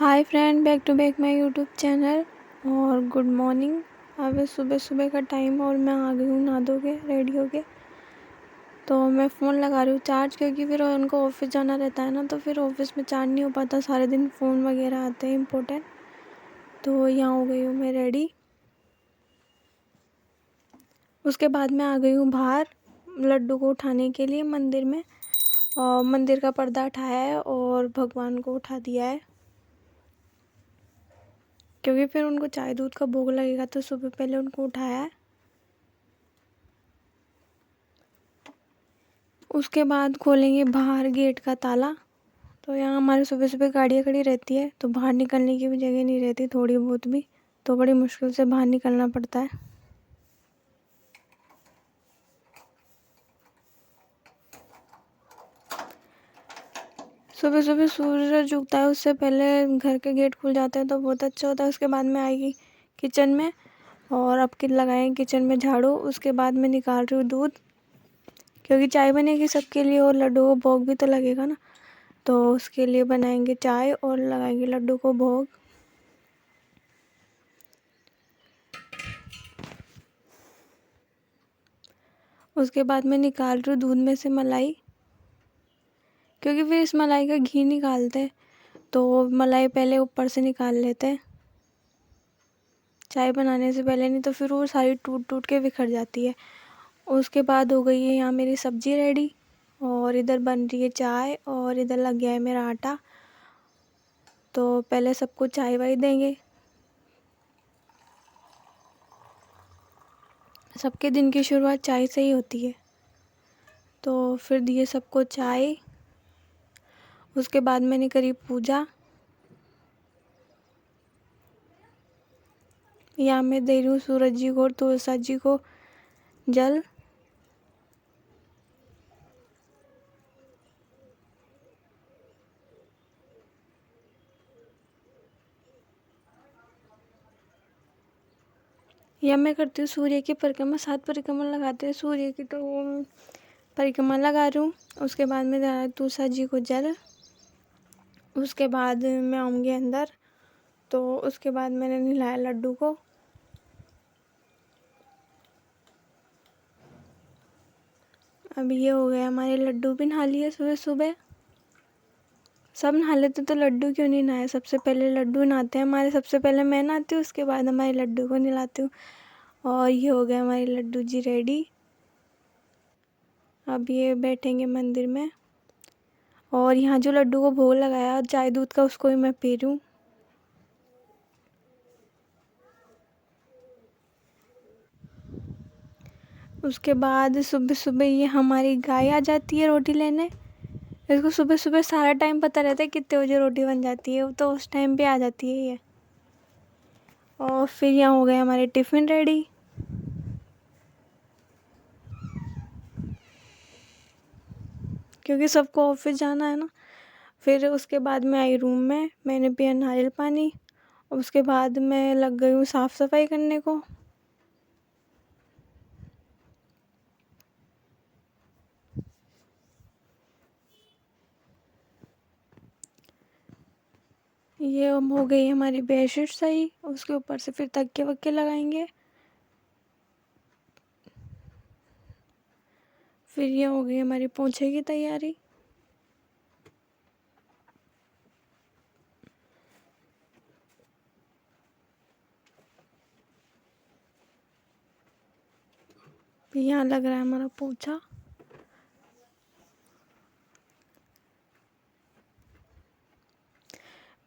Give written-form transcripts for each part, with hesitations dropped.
Hi friend, back to back my YouTube channel. और good morning. अब सुबह सुबह का टाइम और मैं आ गई हूँ नहा धो के रेडी हो के। तो मैं फ़ोन लगा रही हूँ चार्ज, क्योंकि फिर उनको ऑफिस जाना रहता है ना, तो फिर ऑफिस में चार्ज नहीं हो पाता, सारे दिन फ़ोन वगैरह आते हैं इम्पोर्टेंट। तो यहाँ हो गई हूँ मैं रेडी। उसके बाद मैं आ गई हूँ बाहर लड्डू को उठाने के लिए मंदिर में। और मंदिर का पर्दा उठाया है और भगवान को उठा दिया है, क्योंकि फिर उनको चाय दूध का भोग लगेगा, तो सुबह पहले उनको उठाया है। उसके बाद खोलेंगे बाहर गेट का ताला। तो यहाँ हमारे सुबह सुबह गाड़ियाँ खड़ी रहती है, तो बाहर निकलने की भी जगह नहीं रहती थोड़ी बहुत भी, तो बड़ी मुश्किल से बाहर निकलना पड़ता है। सुबह सुबह सूरज उगता है, उससे पहले घर के गेट खुल जाते हैं, तो बहुत अच्छा होता है। उसके बाद में आएगी किचन में, और अब कि लगाएंगे किचन में झाड़ू। उसके बाद मैं निकाल रही हूँ दूध, क्योंकि चाय बनेगी सबके लिए और लड्डू को भोग भी तो लगेगा ना, तो उसके लिए बनाएंगे चाय और लगाएंगे लड्डू को भोग। उसके बाद मैं निकाल रही हूँ दूध में से मलाई, क्योंकि फिर इस मलाई का घी निकालते हैं, तो मलाई पहले ऊपर से निकाल लेते हैं चाय बनाने से पहले, नहीं तो फिर वो सारी टूट टूट के बिखर जाती है। उसके बाद हो गई है यहाँ मेरी सब्ज़ी रेडी, और इधर बन रही है चाय, और इधर लग गया है मेरा आटा। तो पहले सबको चाय वाय देंगे। सबके दिन की शुरुआत चाय से ही होती है, तो फिर दिए सबको चाय। उसके बाद मैंने करी पूजा। यहाँ मैं दे रही हूँ सूरज जी को और तुलसा जी को जल। या मैं करती हूँ सूर्य की परिक्रमा, 7 परिक्रमा लगाते हैं सूर्य की, तो वो परिक्रमा लगा रही हूँ। उसके बाद में तुलसा जी को जल। उसके बाद मैं आऊँगी अंदर, तो उसके बाद मैंने नहलाया लड्डू को। अब ये हो गया, हमारे लड्डू भी नहा लिए सुबह सुबह। सब नहा लेते तो लड्डू क्यों नहीं नहाए? सबसे पहले लड्डू नहाते हैं हमारे, सबसे पहले मैं नहाती हूँ, उसके बाद हमारे लड्डू को नहलाती हूँ। और ये हो गया हमारे लड्डू जी रेडी। अब ये बैठेंगे मंदिर में, और यहाँ जो लड्डू को भोग लगाया चाय दूध का, उसको ही मैं पी रही हूँ। उसके बाद सुबह सुबह ये हमारी गाय आ जाती है रोटी लेने। इसको सुबह सुबह सारा टाइम पता रहता है कितने बजे रोटी बन जाती है, तो उस टाइम पे आ जाती है ये। और फिर यहाँ हो गए हमारे टिफ़िन रेडी। क्योंकि सबको ऑफिस जाना है ना। फिर उसके बाद मैं आई रूम में, मैंने पिया नारियल पानी। उसके बाद मैं लग गई हूँ साफ़ सफाई करने को। ये हो गई हमारी बेडशीट सही। उसके ऊपर से फिर तकिए वक्के लगाएंगे। फिर ये हो गई हमारी पोंछे की तैयारी। फिर यहाँ लग रहा है हमारा पोंछा।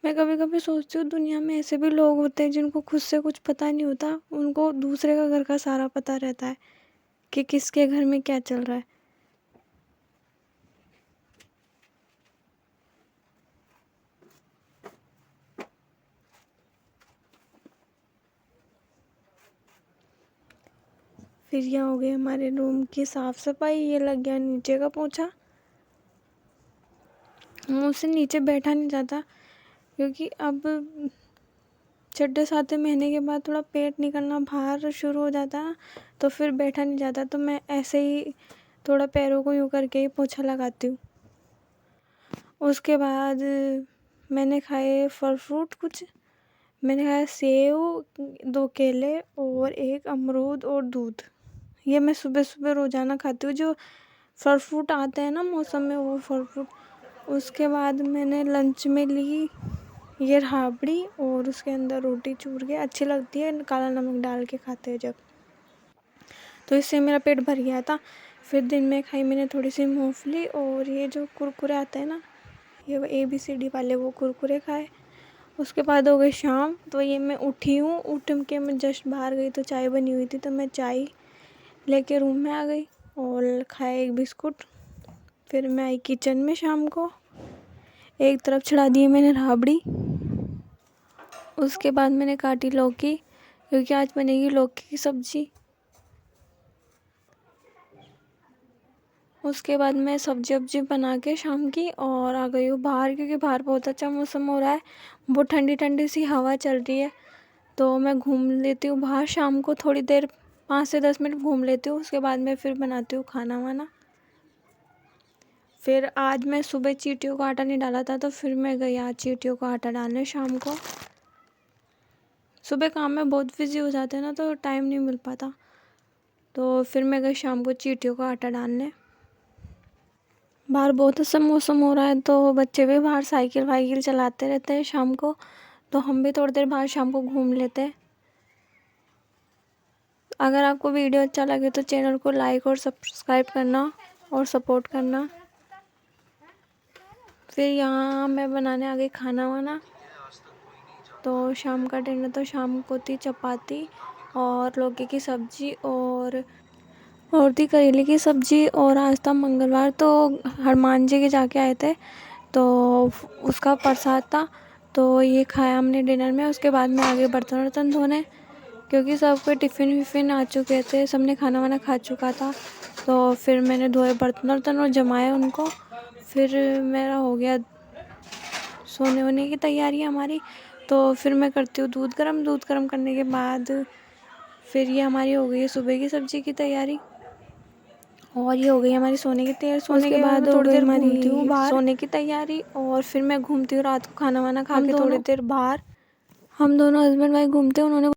मैं कभी कभी सोचती हूँ दुनिया में ऐसे भी लोग होते हैं जिनको खुद से कुछ पता नहीं होता, उनको दूसरे का घर का सारा पता रहता है कि किसके घर में क्या चल रहा है। फिर यहाँ हो गई हमारे रूम की साफ़ सफाई। ये लग गया नीचे का पोंछा। मुझसे नीचे बैठा नहीं जाता, क्योंकि अब 6-7 महीने के बाद थोड़ा पेट निकलना बाहर शुरू हो जाता है, तो फिर बैठा नहीं जाता, तो मैं ऐसे ही थोड़ा पैरों को यूँ करके ही पोंछा लगाती हूँ। उसके बाद मैंने खाए फल फ्रूट कुछ। मैंने खाया सेव, 2 केले और 1 अमरूद और दूध। ये मैं सुबह-सुबह रोज़ाना खाती हूँ, जो फल फ्रूट आते हैं ना मौसम में, वो फल फ्रूट। उसके बाद मैंने लंच में ली ये रबड़ी और उसके अंदर रोटी चूर के, अच्छी लगती है काला नमक डाल के खाते हैं जब, तो इससे मेरा पेट भर गया था। फिर दिन में खाई मैंने थोड़ी सी मूँगफली और ये जो कुरकुरे आते हैं ना, ये ABCD वाले, वो कुरकुरे खाए। उसके बाद हो गई शाम, तो ये मैं उठी हूँ, उठ के मैं जस्ट बाहर गई तो चाय बनी हुई थी, तो मैं चाय लेके रूम में आ गई और खाया 1 बिस्कुट। फिर मैं आई किचन में शाम को, एक तरफ चढ़ा दी मैंने रबड़ी। उसके बाद मैंने काटी लौकी, क्योंकि आज बनेगी लौकी की सब्ज़ी। उसके बाद मैं सब्जी वब्जी बना के शाम की और आ गई हूँ बाहर, क्योंकि बाहर बहुत अच्छा मौसम हो रहा है, बहुत ठंडी ठंडी सी हवा चल रही है। तो मैं घूम लेती हूँ बाहर शाम को, थोड़ी देर 5 से 10 मिनट घूम लेती हूँ। उसके बाद मैं फिर बनाती हूँ खाना वाना। फिर आज मैं सुबह चींटियों का आटा नहीं डाला था, तो फिर मैं गई आज चींटियों का आटा डालने शाम को। सुबह काम में बहुत बिजी हो जाते हैं ना, तो टाइम नहीं मिल पाता, तो फिर मैं गई शाम को चींटियों का आटा डालने। बाहर बहुत अच्छा मौसम हो रहा है, तो बच्चे भी बाहर साइकिल वाइकिल चलाते रहते हैं शाम को, तो हम भी थोड़ी देर बाहर शाम को घूम लेते हैं। अगर आपको वीडियो अच्छा लगे तो चैनल को लाइक और सब्सक्राइब करना और सपोर्ट करना। फिर यहाँ मैं बनाने आ गई खाना वाना। तो शाम का डिनर तो शाम को थी चपाती और लौकी की सब्ज़ी और थी करेले की सब्ज़ी। और आज था मंगलवार, तो हनुमान जी के जाके आए थे, तो उसका प्रसाद था, तो ये खाया हमने डिनर में। उसके बाद में आगे बर्तन वर्तन धोने, क्योंकि सबके टिफ़िन विफ़िन आ चुके थे, सबने खाना वाना खा चुका था। तो फिर मैंने धोए बर्तन वर्तन और जमाए उनको। फिर मेरा हो गया सोने वोने की तैयारी हमारी। तो फिर मैं करती हूँ दूध गर्म करने के बाद फिर ये हमारी हो गई है सुबह की सब्ज़ी की तैयारी, और ये हो गई हमारी सोने की तैयारी। सोने के बाद थोड़ी देर घूमती हूँ बाहर, सोने की तैयारी, और फिर मैं घूमती हूँ रात को खाना वाना खा के थोड़ी देर बाहर। हम दोनों हस्बैंड वाइफ घूमते हैं। उन्होंने